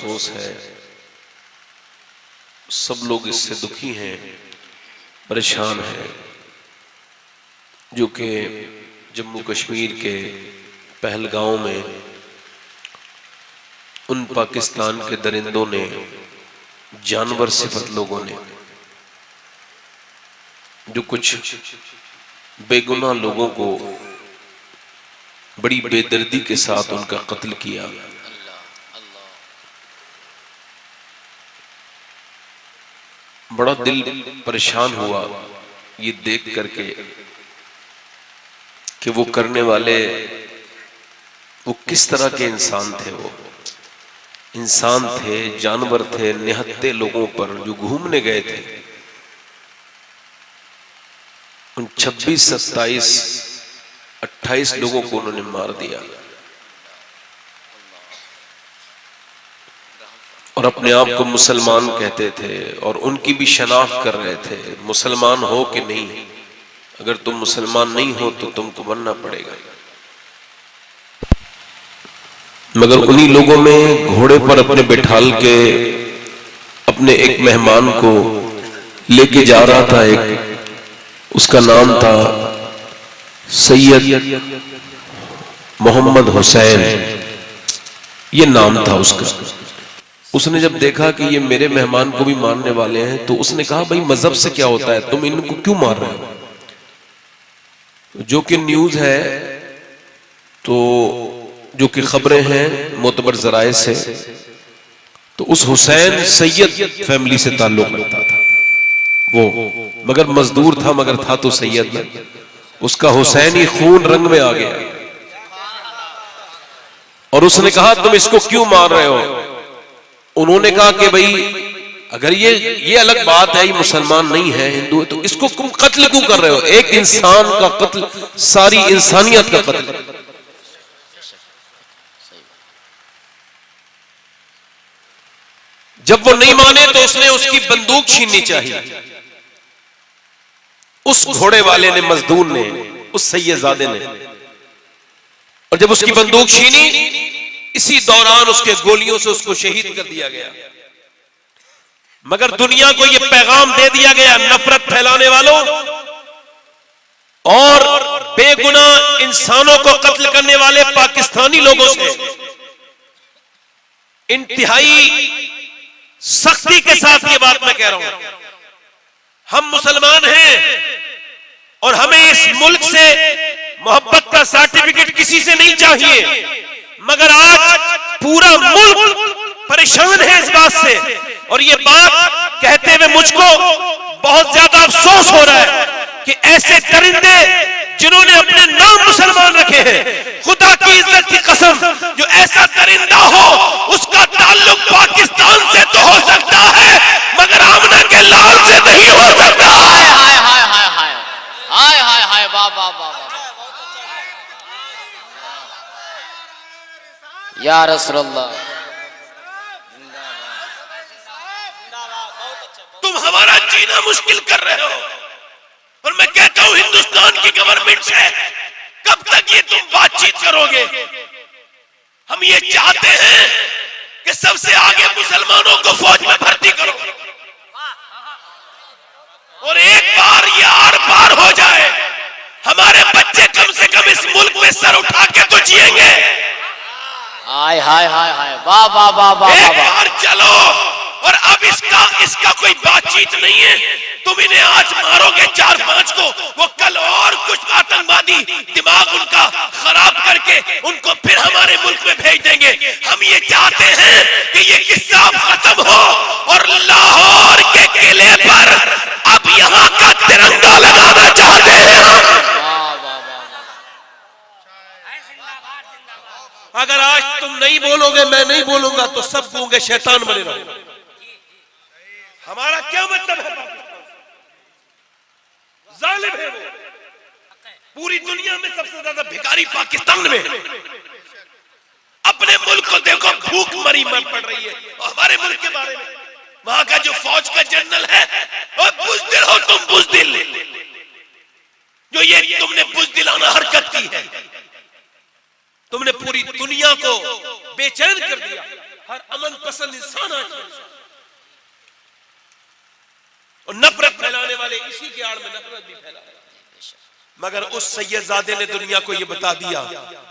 अफसोस है, सब लोग इससे दुखी हैं, परेशान हैं, जो कि जम्मू कश्मीर के पहलगांव में उन पाकिस्तान के दरिंदों ने, जानवर सिफत लोगों ने, जो कुछ बेगुनाह लोगों को बड़ी बेदर्दी के साथ उनका कत्ल किया। बड़ा दिल परेशान हुआ ये देख करके कि वो करने वाले वो किस तरह के इंसान थे। वो इंसान थे, जानवर थे, निहत्ते लोगों पर जो घूमने गए थे, उन 26, 27, 28 लोगों को उन्होंने मार दिया और अपने आप को मुसलमान कहते थे और उनकी भी शनाख्त कर रहे थे, मुसलमान हो कि नहीं, अगर तुम मुसलमान नहीं हो तो तुमको बनना पड़ेगा। मगर उन्हीं लोगों में घोड़े पर अपने बिठाल के अपने एक मेहमान को लेके जा रहा था, एक उसका नाम था सैयद मोहम्मद हुसैन, ये नाम था उसका। उसने जब देखा कि ये मेरे मेहमान को भी मारने वाले हैं तो उसने कहा, भाई मजहब से क्या होता है, तुम इनको क्यों मार रहे हो? जो कि न्यूज है, तो जो कि खबरें हैं मोतबर जराए से, तो उस हुसैन सैयद फैमिली से ताल्लुक रखता था वो, मगर मजदूर था, मगर था तो सैयद में। उसका हुसैनी खून रंग में आ गया और उसने कहा, तुम इसको क्यों मार रहे हो? उन्होंने कहा कि भाई अगर ये अलग बात है, ये मुसलमान नहीं है, हिंदू है, तो इसको तुम कत्ल क्यों कर रहे हो? एक इंसान का कत्ल सारी इंसानियत का कत्ल। जब वो नहीं माने तो उसने उसकी बंदूक छीननी चाहिए। उस घोड़े वाले ने, मजदूर ने, उस सैयदजादे ने, और जब उसकी बंदूक छीनी, इसी दौरान उसके गोलियों से उसको शहीद कर दिया गया। मगर दुनिया को यह पैगाम दे दिया गया नफरत फैलाने वालों और बेगुनाह इंसानों को कत्ल करने वाले पाकिस्तानी लोगों से इंतहाई सख्ती के साथ ये बात मैं कह रहा हूं। हम मुसलमान हैं और हमें इस मुल्क से मोहब्बत का सर्टिफिकेट किसी से नहीं चाहिए, मगर आज पूरा मुल्क परेशान है इस बात से, और ये बात कहते हुए मुझको बहुत ज्यादा अफसोस हो रहा है कि ऐसे दरिंदे जिन्होंने अपने नाम मुसलमान रखे हैं, खुदा की इज्जत की कसम, जो ऐसा दरिंदा हो उसका ताल्लुक पाकिस्तान से तो हो सकता है, मगर आमना के लाल से नहीं हो सकता। हाय हाय हाय हाय हाय हाय हाय हाय, वाह वाह वाह, या रसूलल्लाह। तुम हमारा जीना मुश्किल कर रहे हो और मैं कहता हूं हिंदुस्तान की गवर्नमेंट से कब तक ये तुम बातचीत करोगे? हम ये चाहते हैं कि सबसे आगे मुसलमानों को फौज में भर्ती करो और एक बार ये आर पार हो जाए, हमारे बच्चे कम से कम इस मुल्क में सर उठा के तो जिएंगे। हाय हाय हाय हाय, वाह वाह वाह वाह, एक बार चलो। और अब इसका कोई बातचीत नहीं है, तुम इन्हें आज मारोगे 4-5 को, वो कल और कुछ आतंकवादी दिमाग उनका खराब करके उनको फिर हमारे मुल्क में भेज देंगे। हम ये चाहते हैं कि ये किस्सा खत्म हो और लाहौर के किले पर अब यहाँ का तिरंगा लगाना चाहते हैं। अगर आज तुम नहीं बोलोगे, मैं नहीं बोलूंगा, तो सब गूंगे शैतान बने रहो। हमारा क्या मतलब है? जालिम है वो, पूरी दुनिया में सबसे ज्यादा भिखारी पाकिस्तान में है। अपने मुल्क को देखो, भूख मरी मर पड़ रही है, और हमारे मुल्क के बारे में वहां का जो फौज का जनरल है, और बुज़दिल हो तुम, बुज़दिल, जो ये तुमने बुज़दिलाना हरकत की है, तुमने पूरी दुनिया को बेचैन कर दिया। हर अमन पसंद इंसान आज और नफरत फैलाने वाले इसी के आड़ में नफरत भी फैला रहे हैं। मगर उस सैयदजादे ने दुनिया को यह बता दिया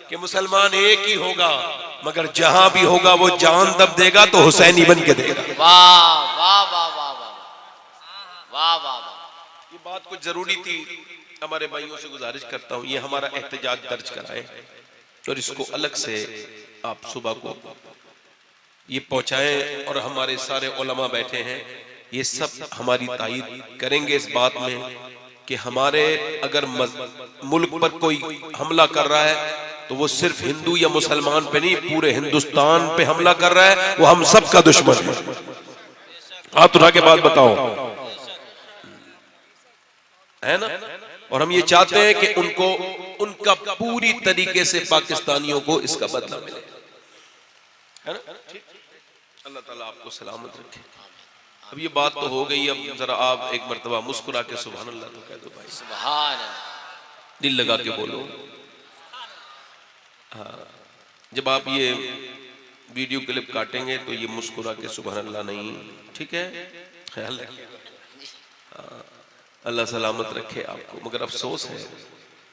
कि मुसलमान एक ही होगा, मगर जहां भी होगा वो जान तब देगा तो हुसैनी बन के देगा। वाह वाह वाह वाह वाह वाह वाह। ये बात कुछ जरूरी थी। हमारे भाइयों से गुजारिश करता हूं, ये हमारा एहतजाज दर्ज कराएं और इसको अलग से आप सुबह को ये पहुंचाएं और हमारे सारे उलमा बैठे हैं, ये सब हमारी तायीद करेंगे इस बात में कि हमारे अगर मुल्क पर कोई हमला कर रहा है तो वो सिर्फ हिंदू या मुसलमान पे नहीं, पूरे हिंदुस्तान पे हमला कर रहा है, वो हम सब का दुश्मन है। हाथ उठा के बात बताओ, है ना? और हम ये चाहते हैं कि उनको उनका पूरी तरीके से पाकिस्तानियों को इसका बदला मिले, है ना? अल्लाह ताला आपको सलामत रखे। अब ये बात तो हो गई, अब जरा आप एक मर्तबा मुस्कुरा के सुभान अल्लाह तो कह दो भाई, सुभान अल्लाह, दिल लगा के बोलो। हाँ, जब आप ये वीडियो क्लिप काटेंगे तो ये मुस्कुरा के सुभान अल्लाह नहीं, ठीक है? ख्याल रखिए। हाँ, अल्लाह सलामत रखे आपको। मगर अफसोस है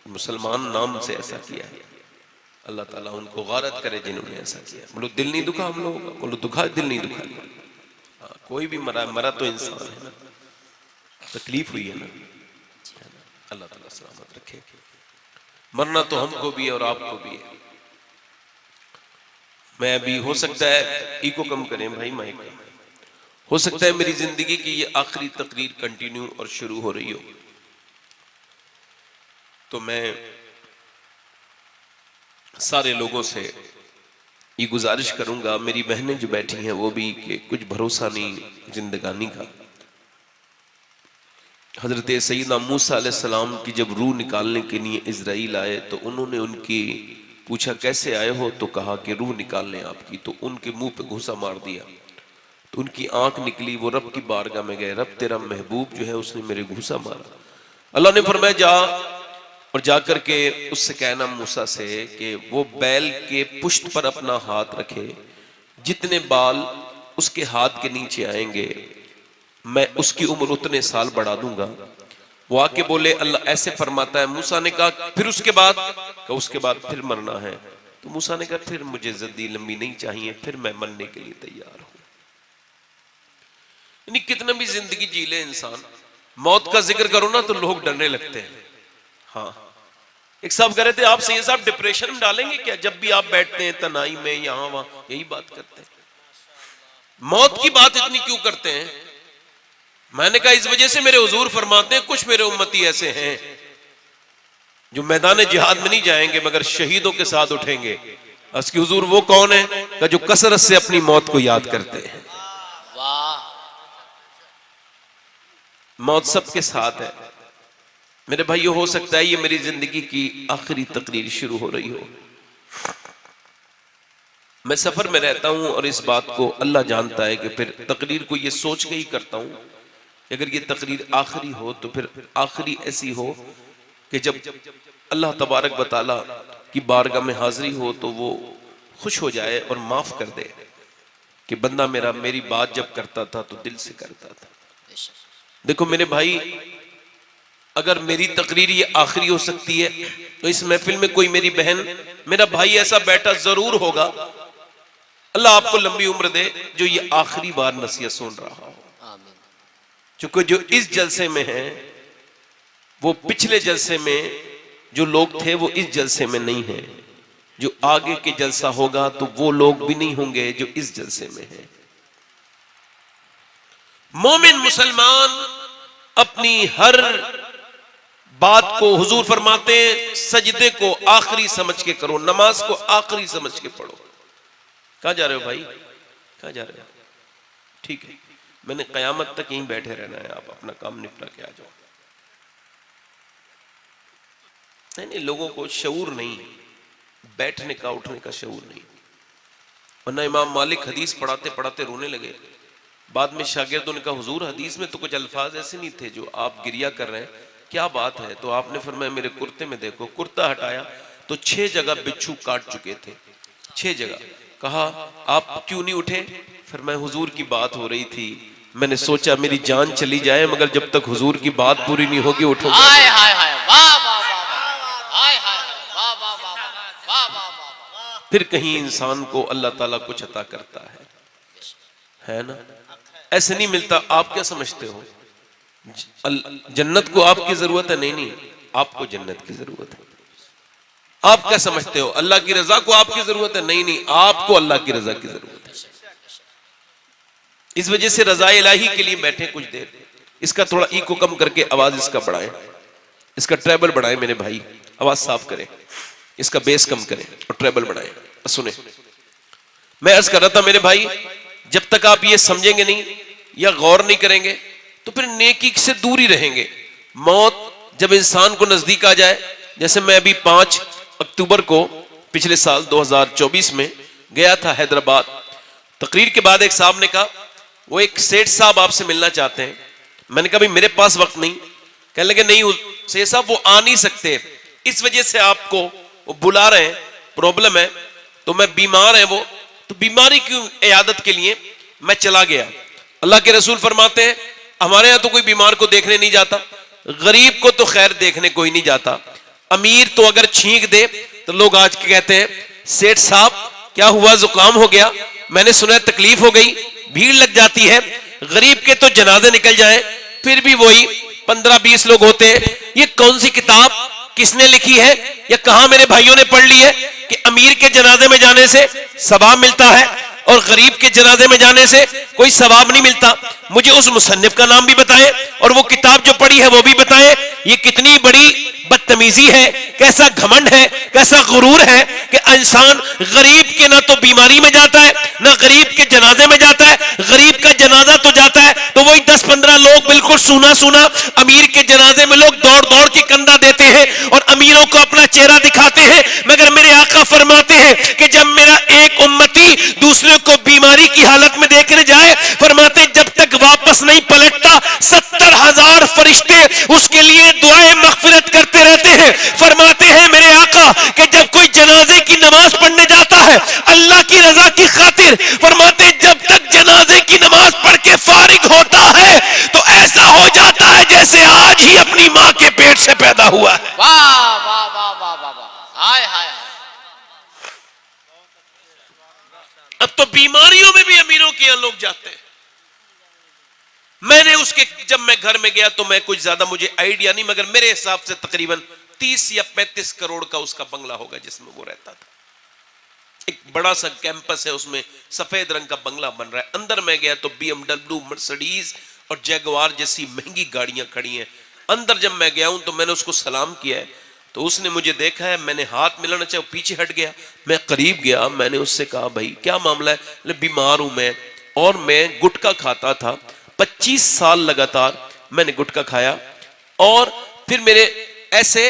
मुसलमान नाम से ऐसा किया है, अल्लाह ताला उनको गारत करे जिन्होंने ऐसा किया। बोलो दिल नहीं दुखा हम लोगों का? बोलो दुखा, दिल नहीं दुखा। हाँ, कोई भी मरा तो इंसान है ना, तकलीफ हुई है ना। अल्लाह ताला सलामत रखे। मरना तो हमको भी है और आपको भी है। मैं भी हो सकता है इको कम करें भाई, माइक, हो सकता है मेरी जिंदगी की ये आखिरी तकरीर कंटिन्यू और शुरू हो रही हो, तो मैं सारे लोगों से ये गुजारिश करूंगा, मेरी बहनें जो बैठी हैं वो भी, कि कुछ भरोसा नहीं जिंदगानी का। हजरत सैयदना मूसा अलैहिस्सलाम की जब रूह निकालने के लिए इजराइल आए तो उन्होंने उनकी पूछा कैसे आए हो, तो कहा कि रूह निकालने आपकी, तो उनके मुंह पे घूंसा मार दिया, तो उनकी आंख निकली, वो रब की बारगाह में गए, रब तेरा महबूब जो है उसने मेरे घूंसा मारा। अल्लाह ने फरमाया जा और जाकर के उससे कहना मूसा से कि वो बैल के पुष्ट पर अपना हाथ रखे, जितने बाल उसके हाथ के नीचे आएंगे मैं उसकी उम्र उतने साल बढ़ा दूंगा। वो आके बोले अल्लाह ऐसे फरमाता है। मूसा ने कहा फिर उसके बाद फिर मरना है, तो मूसा ने कहा फिर मुझे जल्दी लंबी नहीं चाहिए, फिर मैं मरने के लिए तैयार हूं। यानी कितना भी जिंदगी जी ले इंसान, मौत का जिक्र करो ना तो लोग डरने लगते हैं। हाँ, एक साहब कह रहे थे आप सैयद साहब डिप्रेशन में डालेंगे क्या, जब भी आप बैठते हैं तनाई में यहां वहां यही बात करते हैं, मौत की बात इतनी क्यों करते हैं? मैंने कहा इस वजह से मेरे हुजूर फरमाते हैं कुछ मेरे उम्मती ऐसे हैं जो मैदान जिहाद में नहीं जाएंगे मगर शहीदों के साथ उठेंगे। उसकी हुजूर वो कौन है जो कसरत से अपनी मौत को याद करते हैं। मौत सबके साथ है मेरे भाइयों। हो सकता है ये मेरी जिंदगी की आखिरी तकरीर शुरू हो रही हो, मैं सफर में रहता हूं और इस बात को अल्लाह जानता है कि फिर तकरीर को ये सोच के ही करता हूं कि अगर ये तकरीर आखिरी हो तो फिर आखिरी ऐसी हो कि जब अल्लाह तबारक व तआला की बारगाह में हाजिरी हो तो वो खुश हो जाए और माफ कर दे कि बंदा मेरी बात जब करता था तो दिल से करता था। देखो मेरे भाई, अगर मेरी तकरीर ये आखिरी हो सकती है तो इस महफिल में कोई मेरी बहन मेरा भाई ऐसा बैठा जरूर होगा, अल्लाह आपको लंबी उम्र दे, जो ये आखिरी बार नसीहत सुन रहा हो। क्योंकि जो इस जलसे में है वो पिछले जलसे में जो लोग थे वो इस जलसे में नहीं है, जो आगे के जलसा होगा तो वो लोग भी नहीं होंगे जो इस जलसे में है। मोमिन मुसलमान अपनी हर बात को हुजूर फरमाते हैं सजदे को आखिरी समझ के करो, नमाज को आखिरी समझ के पढ़ो। कहां जा रहे हो भाई, कहां जा रहे हो? ठीक है, मैंने कयामत तक यहीं बैठे रहना है, आप अपना काम निपटा के आ जाओ। नहीं, लोगों को शऊर नहीं, बैठने का उठने का शऊर नहीं। वरना इमाम मालिक हदीस पढ़ाते पढ़ाते रोने लगे, बाद में शागिर्दों ने कहा हुजूर हदीस में तो कुछ अल्फाज ऐसे नहीं थे जो आप गिरिया कर रहे हैं, क्या बात है? तो आपने फरमाया मेरे कुर्ते में देखो। कुर्ता हटाया तो 6 जगह बिच्छू काट चुके थे, 6 जगह। कहा आप क्यों नहीं उठे? फिर मैं हुजूर की बात हो रही थी, मैंने सोचा मेरी जान चली जाए मगर जब तक हुजूर की बात पूरी नहीं होगी उठूंगा। हाय हाय हाय, वाह वाह वाह, हाय हाय, वाह वाह वाह, वाह वाह वाह। फिर कहीं इंसान को अल्लाह ताला कुछ अता करता है ना? ऐसे नहीं मिलता। आप क्या समझते हो जन्नत को आपकी जरूरत है? नहीं, आपको जन्नत की जरूरत है। आप क्या समझते हो अल्लाह की रजा को आपकी जरूरत है? नहीं, आपको अल्लाह की रजा की जरूरत है। इस वजह से रजा इलाही के लिए बैठे कुछ देर। इसका थोड़ा इको कम करके आवाज इसका बढ़ाएं, इसका ट्रेबल बढ़ाएं मेरे भाई, आवाज साफ करें, इसका बेस कम करें और ट्रेबल बढ़ाएं। सुने, मैं अर्ज कर रहा था मेरे भाई, जब तक आप ये समझेंगे नहीं या गौर नहीं करेंगे तो फिर नेकी से दूर ही रहेंगे। मौत जब इंसान को नजदीक आ जाए, जैसे मैं अभी 5 अक्टूबर को पिछले साल 2024 में गया था हैदराबाद, तकरीर के बाद एक साहब ने कहा वो एक सेठ साहब आपसे मिलना चाहते हैं। मैंने कहा भाई मेरे पास वक्त नहीं। कहने लगे नहीं सेठ साहब वो आ नहीं सकते, इस वजह से आपको वो बुला रहे हैं, प्रॉब्लम है। तो मैं बीमार है वो, तो बीमारी की इयादत के लिए मैं चला गया। अल्लाह के रसूल फरमाते हैं हमारे यहाँ तो कोई बीमार को देखने नहीं जाता, गरीब को तो खैर देखने कोई नहीं जाता, अमीर तो अगर छींक दे तो लोग आज के कहते हैं सेठ साहब क्या हुआ, जुकाम हो गया, मैंने सुना तकलीफ हो गई, भीड़ लग जाती है। गरीब के तो जनाजे निकल जाए फिर भी वही 15-20 लोग होते हैं। ये कौन सी किताब किसने लिखी है या कहां मेरे भाइयों ने पढ़ ली है कि अमीर के जनाजे में जाने से सवाब मिलता है और गरीब के जनाजे में जाने से कोई सवाब नहीं मिलता? मुझे उस मुसन्निफ का नाम भी बताएं और वो किताब जो पढ़ी है वो भी बताएं। ये कितनी बड़ी बदतमीजी है, कैसा घमंड है, कैसा गुरूर है कि इंसान गरीब के ना तो बीमारी में जाता है ना गरीब के जनाजे में जाता है। गरीब का जनाजा तो जाता है तो वही 10-15 लोग बिल्कुल सूना सूना, अमीर के जनाजे में लोग दौड़ दौड़ के कंधा देते हैं और अमीरों को अपना चेहरा दिखाते हैं। मगर मेरे आका फरमाते हैं कि जब मेरा एक उम्मती दूसरे को बीमारी की हालत में देखने जाए, फरमाते जब तक वापस नहीं पलटता 70,000 फरिश्ते उसके लिए दुआएं मगफिरत करते रहते हैं। फरमाते हैं मेरे आका कि जब कोई जनाजे की नमाज पढ़ने जाता है अल्लाह की रजा की खातिर, फरमाते जब तक जनाजे की नमाज पढ़ के फारिग होता है तो ऐसा हो जाता है जैसे आज ही अपनी मां के पेट से पैदा हुआ है। वाह वाह वाह वाह वाह, हाय हाय। अब तो बीमारियों में भी अमीरों के यहां लोग जाते हैं। मैंने उसके जब मैं घर में गया तो मैं कुछ ज्यादा मुझे आइडिया नहीं, मगर मेरे हिसाब से तकरीबन 30 या 35 करोड़ का उसका बंगला होगा जिसमें वो रहता था। एक बड़ा सा कैंपस है, उसमें सफेद रंग का बंगला बन रहा है। अंदर मैं गया तो BMW, मर्सिडीज और जैगवार जैसी महंगी गाड़ियां खड़ी हैं। अंदर जब मैं गया हूं तो मैंने उसको सलाम किया है तो उसने मुझे देखा है, मैंने हाथ मिलाना चाहे पीछे हट गया। मैं करीब गया, मैंने उससे कहा भाई क्या मामला है? बीमार हूं मैं और मैं गुटखा खाता था 25 साल लगातार मैंने गुटखा खाया और फिर मेरे ऐसे,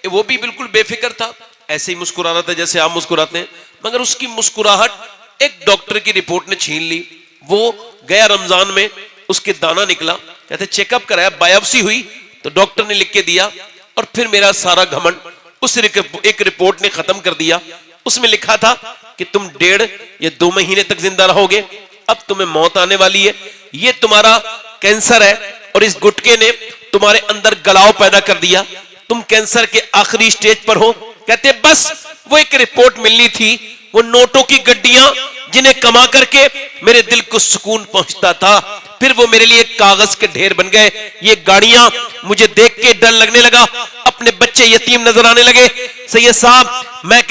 वो भी बिल्कुल बेफिक्र था, ऐसे ही मुस्कुरा रहा था जैसे आप मुस्कुराते हैं, मगर उसकी मुस्कुराहट एक डॉक्टर की रिपोर्ट ने छीन ली। वो गया रमजान में, उसके दाना निकला, कहते चेकअप कराया, बायोप्सी हुई तो डॉक्टर ने लिख के दिया और फिर मेरा सारा घमंड उस एक रिपोर्ट ने खत्म कर दिया। उसमें लिखा था कि तुम 1.5 या 2 महीने तक जिंदा रहोगे, अब तुम्हें मौत आने वाली है, ये तुम्हारा कैंसर है और इस गुटके ने तुम्हारे अंदर गलाव पैदा कर दिया, तुम कैंसर के आखिरी स्टेज पर हो। कहते बस वो एक रिपोर्ट मिलनी थी, वो नोटों की गड्डियां जिन्हें कमा करके मेरे दिल को सुकून पहुंचता था, फिर वो मेरे लिए कागज के ढेर बन गए। ये गाड़ियां मुझे देख के डर लगने लगा, अपने बच्चे यतीम नजर आने लगे। सैयद साहब मैं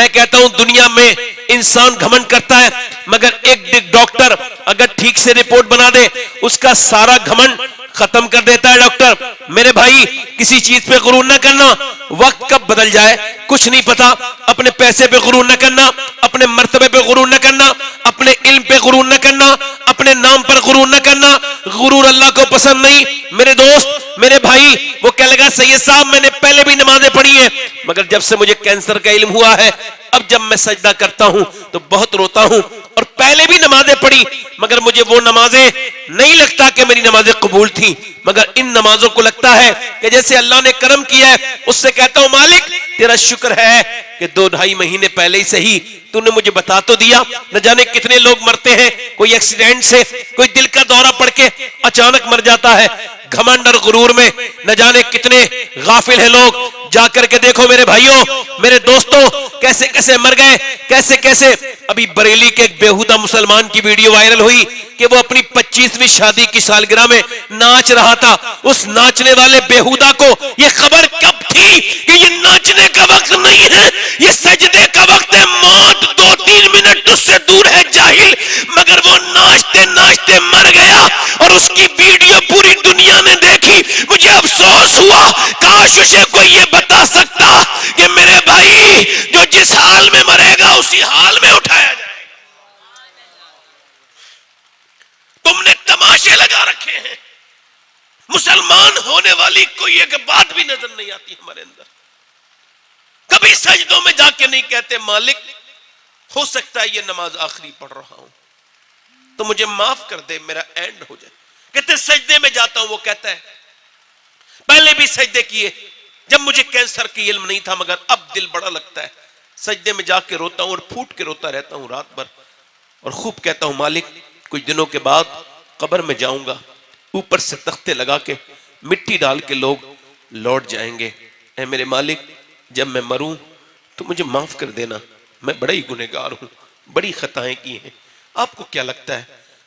कहता हूं दुनिया में इंसान घमंड करता है, मगर एक डॉक्टर अगर ठीक से रिपोर्ट बना दे उसका सारा घमंड खत्म कर देता है। डॉक्टर मेरे भाई किसी चीज पे गुरूर न करना, वक्त कब बदल जाए कुछ नहीं पता। अपने पैसे पे गुरूर न करना, अपने मर्तबे पे गुरूर न करना, अपने इल्म पे गुरूर न करना, अपने नाम पर गुरूर न करना। गुरूर अल्लाह को पसंद नहीं। मेरे दोस्त मेरे भाई वो कह लगा सैयद साहब मैंने पहले भी नमाजें पढ़ी हैं, मगर जब से मुझे कैंसर का इल्म हुआ है अब जब मैं सजदा करता हूं तो बहुत रोता हूं, और पहले भी नमाजें पढ़ी मगर मुझे वो नमाजें नहीं लगता कि मेरी नमाजें कबूल थी। मगर इन नमाजों को लगता है कि जैसे अल्लाह ने करम किया है। उससे कहता हूं मालिक तेरा शुक्र है कि 2-2.5 महीने पहले ही सही तूने मुझे बता तो दिया। न जाने कितने लोग मरते हैं, कोई एक्सीडेंट से, कोई दिल का दौरा पड़ के अचानक मर जाता है, घमंड और गुरूर में। न जाने कितने गाफिल हैं लोग। जाकर के देखो मेरे भाइयों, मेरे दोस्तों, कैसे कैसे मर गए, कैसे कैसे। अभी बरेली के एक बेहुदा मुसलमान की वीडियो वायरल हुई कि वो अपनी 25वीं शादी की सालगिरह में नाच रहा था। उस नाचने वाले बेहुदा को ये खबर कब थी कि ये नाचने का वक्त नहीं है, ये सजदे का वक्त है। मौत 2-3 मिनट उससे दूर है जाहिल, मगर वो नाचते नाचते मर गया और उसकी वीडियो पूरी दुनिया ने देखी। मुझे अफसोस हुआ, काश उसे कोई ये बता सकता कि मेरे भाई जो जिस हाल में मरेगा उसी हाल में उठाया जाए। तुमने तमाशे लगा रखे हैं। मुसलमान होने वाली कोई एक बात भी नजर नहीं आती हमारे अंदर। कभी सजदों में जाके नहीं कहते मालिक हो सकता है ये नमाज आखिरी पढ़ रहा हूं तो मुझे माफ कर दे, मेरा एंड हो जाए। कहते सजदे में जाता हूं, वो कहता है पहले भी सजदे किए जब मुझे कैंसर की इल्म नहीं था, मगर अब दिल बड़ा लगता है, सजदे में जाके रोता हूं और फूट के रोता रहता हूं रात भर। और खूब कहता हूं मालिक कुछ दिनों के बाद कब्र में जाऊंगा, ऊपर से तख्ते लगा के मिट्टी डाल के लोग लौट जाएंगे। ऐ मेरे मालिक जब मैं मरूं तो मुझे माफ कर देना, मैं बड़ा ही गुनहगार हूं, बड़ी खताएं की हैं। आपको क्या लगता है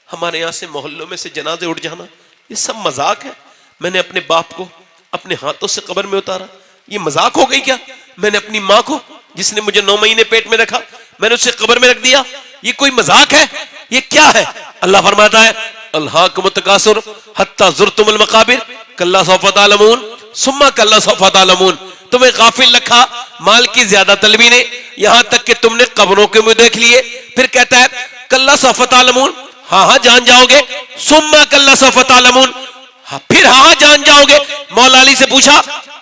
हमारे यहाँ से मोहल्लों में से जनाजे उठ जाना ये सब मजाक है? मैंने अपने बाप को अपने हाथों से कब्र में उतारा, ये मजाक हो गई क्या? मैंने अपनी माँ को जिसने मुझे 9 महीने पेट में रखा, मैंने उसे कब्र में रख दिया, ये कोई मजाक है? ये क्या है? अल्लाह फरमाता है अल्हाकुम तकासुर हत्ता ज़ुरतुमुल मकाबिर कल्ला सौफ़ा तअलमून सुम्मा कल्ला सौफ़ा तअलमून। तुम्हें गाफिल रखा माल की ज्यादा तलबी ने, यहां तक कि तुमने कब्रों के मुंह देख लिए। फिर कहता है कल्ला सौफ़ा तअलमून, हाँ हाँ जान जाओगे। सुम्मा कल्ला सौफ़ा तअलमून, हाँ फिर हाँ जान जाओगे। मौला अली से पूछा,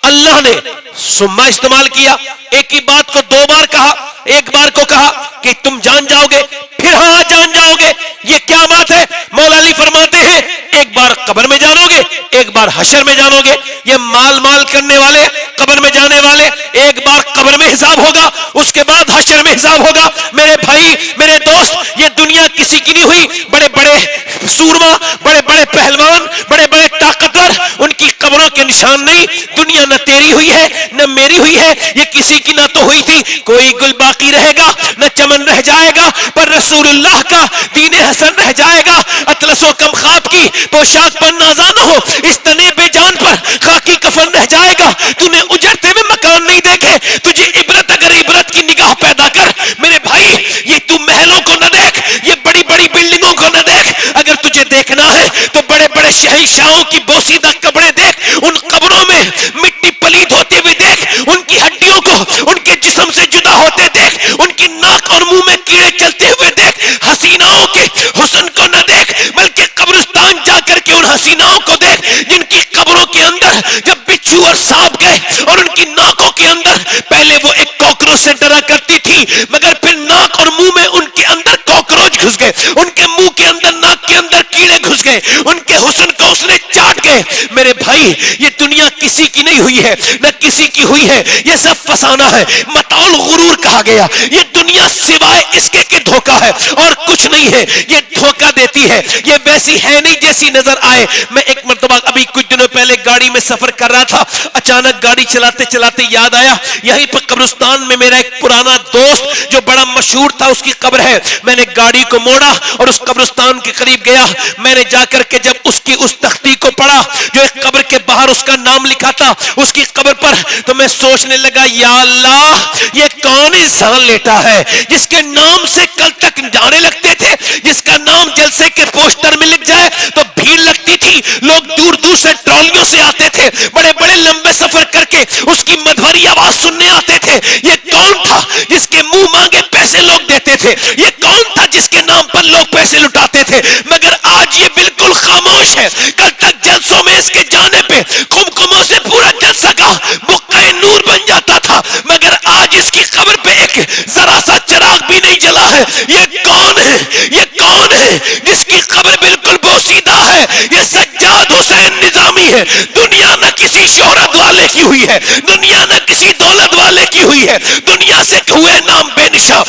अल्लाह ने सुम्मा इस्तेमाल किया, एक ही बात को 2 बार कहा। एक बार को कहा कि तुम जान जाओगे, फिर हाँ जान जाओगे, ये क्या बात है? मौला अली फरमाते हैं एक बार कब्र में जानोगे, एक बार हशर में जानोगे। ये माल माल करने वाले, कब्र में जाने वाले, एक बार कब्र में हिसाब होगा, उसके बाद हशर में हिसाब होगा। मेरे भाई मेरे दोस्त, ये दुनिया किसी की नहीं हुई। बड़े बड़े सूरमा, बड़े बड़े पहलवान, बड़े बड़े ताकतवर, उनकी कब्रों के निशान नहीं। दुनिया न तेरी हुई है न मेरी हुई है, ये किसी की ना तो हुई थी। कोई गुल बाकी रहेगा न चमन रह जाएगा, पर रसूलुल्लाह का दीन हसन रह जाएगा। अतलसो कम ख्वाब की पोशाक पर नाज़ा न हो, इस तने बेजान पर खाकी कफन रह जाएगा। तूने उजड़ते हुए मकान नहीं देखे, तुझे इबरत अगर इबरत की निगाह पैदा कर। मेरे भाई ये तू महलों को न देख, ये बड़ी बड़ी बिल्डिंगों को न देख। अगर तुझे देखना है तो बड़े बड़े शहंशाहों की बोसीदा कब्रें देख, उन कब्रों में मिट्टी पलीद होते हुए देख, उनकी हड्डियों को उनके जिस्म से जुदा होते देख, उनकी नाक और मुंह में कीड़े चलते हुए देख। हसीनाओं के हुस्न को न देख, बल्कि कब्रिस्तान जाकर के उन हसीनाओं को देख जिनकी कब्रों के अंदर जब बिच्छू और सांप गए और उनकी नाकों के अंदर, पहले वो एक कॉकरोच से डरा करती थी, मगर फिर नाक और मुंह में उनके अंदर कॉकरोच घुस गए, उनके मुंह के अंदर, नाक के अंदर कीड़े घुस गए, उनके हुस्न को उसने चाट गए। मेरे भाई ये दुनिया किसी की नहीं हुई है न किसी की हुई है, ये सब फसाना है, मताउल गुरूर कहा गया। ये दुनिया सिवाय इसके के धोखा है और कुछ नहीं है। ये धोखा देती है, ये वैसी है नहीं जैसी नजर आए। मैं एक मर्तबा अभी कुछ दिनों पहले गाड़ी में सफर कर रहा था, अचानक गाड़ी चलाते चलाते याद आया यहीं पर कब्रिस्तान में मेरा एक पुराना दोस्त जो बड़ा मशहूर था उसकी कब्र है। मैंने गाड़ी को मोड़ा और उस कब्रिस्तान के करीब गया। मैंने जाकर के जब उसकी उस तख्ती को पढ़ा जो एक कब्र के बाहर उसका नाम लिखा था उसकी कब्र पर, तो मैं सोचने लगा या अल्लाह ये कौन इंसान लेटा है जिसके नाम से कल तक जाने लगते थे, जिसका नाम जलसे के पोस्टर में लिख जाए तो भीड़ लगती थी, लोग दूर दूर से ट्रॉलियों से आते थे, बड़े बड़े लंबे सफर करके उसकी मधुरी आवाज सुनने आते थे। ये कौन था जिसके मुंह मांगे पैसे लोग देते थे? ये कौन था जिसके नाम पर लोग पैसे लुटाते थे? मगर आज ये बिल्कुल खामोश है। कल तक जलसों में इसके जाने पे कुमकुमों से पूरा जलसा का बुक्का नूर बन जाता था, मगर आज इसकी कब्र पे एक जरा सा चिराग भी नहीं जला है। ये कौन है? ये कौन है जिसकी कब्र बिल्कुल बोसीदा है? ये सज्जाद हुसैन निजामी है, दुनिया न किसी शोहरत वाले की हुई है, दुनिया न किसी दौलत वाले की हुई है, दुनिया से हुए नाम बेनिशा,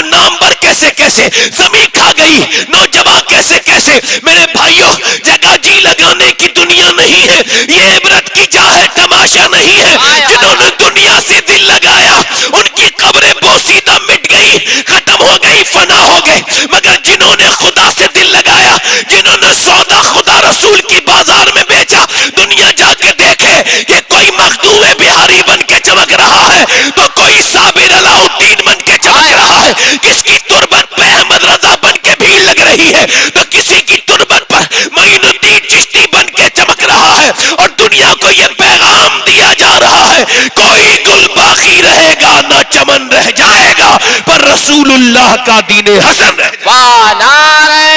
नामवर कैसे कैसे, जमीन खा गई नौजवान कैसे कैसे। मेरे भाइयों, जगह जी लगाने की दुनिया नहीं है, ये इबरत की जा है, तमाशा नहीं है। जिन्होंने दुनिया से दिल लगाया उनकी कब्रें बोसीदा मिट गई, खत्म हो गई, फना हो गई। मगर जिन्होंने खुदा से दिल लगाया, जिन्होंने सौदा खुदा रसूल की बाजार में बेचा, दुनिया जाके देखे कि कोई मखदूम बिहारी बन के चमक रहा है तो कोई साबिर अलाउद्दीन बन के चमक रहा है, किसकी तुरबत पे अहमद रजा बन के भीड़ लग रही है तो किसी की तुरबत पर मोइनुद्दीन चिश्ती बन के चमक रहा है। और दुनिया को यह पैगाम दिया जा रहा है, कोई गुल बाकी रहेगा ना चमन रह जाएगा, पर रसूलुल्लाह का दीन हसन रह जाएगा। वाह, नारे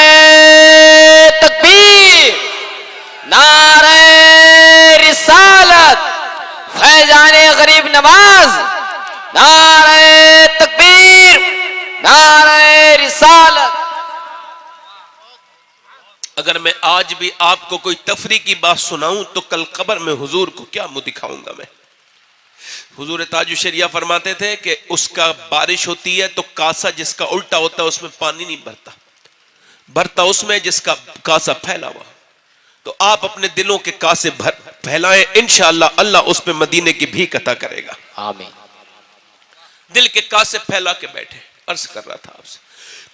तकबीर, नारे रिसालत, फैजाने गरीब नवाज, नारे तकबीर, नारे रिसालत। अगर मैं आज भी आपको कोई तफरी की बात सुनाऊं तो कल कब्र में हुजूर को क्या मुंह दिखाऊंगा मैं। हुजूर ताजुश शरिया फरमाते थे कि उसका बारिश होती है तो कासा जिसका उल्टा होता है उसमें पानी नहीं भरता, भरता उसमें जिसका कासा फैला हुआ। तो आप अपने दिलों के कासे फैलाएं, इंशाअल्लाह अल्लाह उस पे मदीने की भीख अता करेगा। आमीन। दिल के कासे फैला के बैठे। अर्ज कर रहा था आपसे,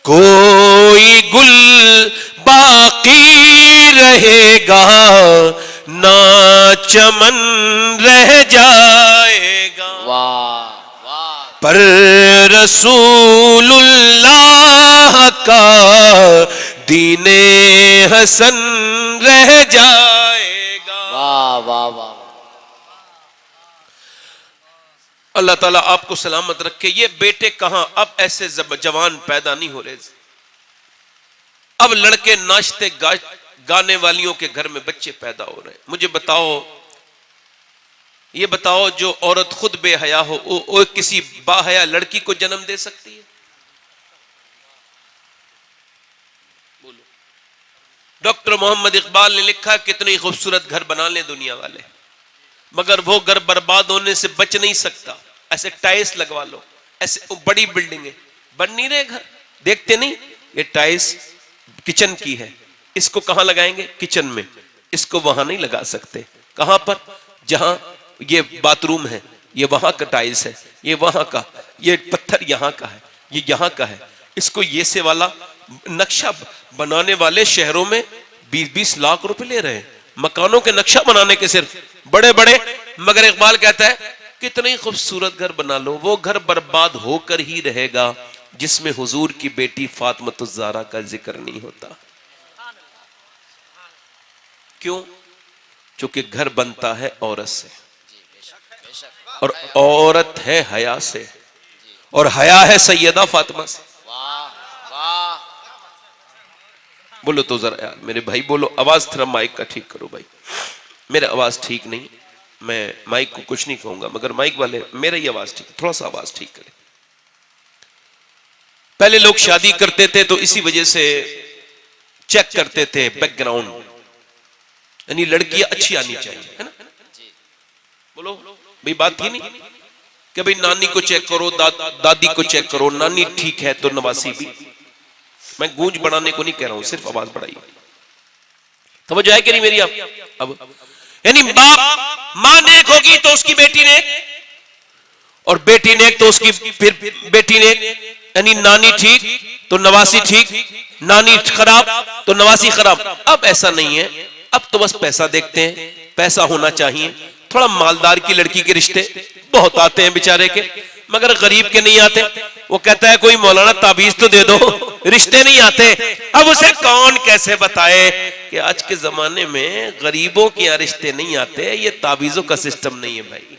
कोई गुल बाकी रहेगा ना चमन रह जाएगा, वाह वाह, पर रसूलुल्लाह का दीने हसन रह जाएगा। वाह वाह वाह। अल्लाह ताला आपको सलामत रखे। ये बेटे कहां, अब ऐसे जवान पैदा नहीं हो रहे, अब लड़के नाचते गाने वालियों के घर में बच्चे पैदा हो रहे हैं। मुझे बताओ, ये बताओ, जो औरत खुद बेहया हो वो किसी बाहया लड़की को जन्म दे सकती है? बोलो। डॉक्टर मोहम्मद इकबाल ने लिखा, कितनी खूबसूरत घर बना ले दुनिया वाले, मगर वो घर बर्बाद होने से बच नहीं सकता। ऐसे टाइल्स लगवा लो, ऐसे बड़ी बिल्डिंगें बन नहीं रहे घर, देखते नहीं ये टाइल्स किचन की है, इसको कहां लगाएंगे? किचन में। इसको वहां नहीं लगा सकते। कहां पर? जहां ये बाथरूम है, ये वहां का टाइल्स है, ये वहां का, ये पत्थर यहां का है, ये यहां का है। इसको ये से वाला नक्शा बनाने वाले शहरों में 20-20 लाख रुपए ले रहे हैं मकानों के नक्शा बनाने के, सिर्फ बड़े बड़े। मगर इकबाल कहता है, कितनी खूबसूरत घर बना लो, वो घर बर्बाद होकर ही रहेगा जिसमें हुजूर की बेटी फातिमतुज़ ज़हरा का जिक्र नहीं होता। क्यों? क्योंकि घर बनता है औरत से, और औरत है हया से, और हया है सैयदा फातिमा से। वाह वाह। बोलो तो जरा यार मेरे भाई, बोलो। आवाज थोड़ा माइक का ठीक करो भाई, मेरा आवाज ठीक नहीं। मैं माइक को कुछ नहीं कहूंगा, मगर माइक वाले मेरा ही आवाज ठीक, थोड़ा सा आवाज ठीक करें। पहले लोग शादी करते थे तो इसी वजह से चेक करते थे बैकग्राउंड, यानी लड़की अच्छी आनी चाहिए, है ना? बोलो भाई, बात ही नहीं कि भाई नानी को चेक करो, दादी को चेक करो, नानी ठीक है तो नवासी भी। मैं गूंज बढ़ाने को नहीं कह रहा हूं, सिर्फ आवाज बढ़ाइए। समझ आए कि नहीं मेरी? अब यानी बाप मां नेक होगी तो उसकी बेटी नेक, और बेटी नेक तो उसकी फिर बेटी नेक, यानी नानी ठीक तो नवासी ठीक, नानी खराब तो नवासी खराब। अब ऐसा नहीं है, अब तो बस पैसा देखते हैं, पैसा होना चाहिए। थोड़ा मालदार की लड़की के रिश्ते बहुत आते हैं बेचारे के, मगर गरीब के नहीं आते। वो कहता है कोई मौलाना ताबीज तो दे दो, रिश्ते नहीं आते। अब उसे कौन कैसे बताए कि आज के जमाने में गरीबों के यहाँ रिश्ते नहीं आते, ये ताबीजों का सिस्टम नहीं है भाई।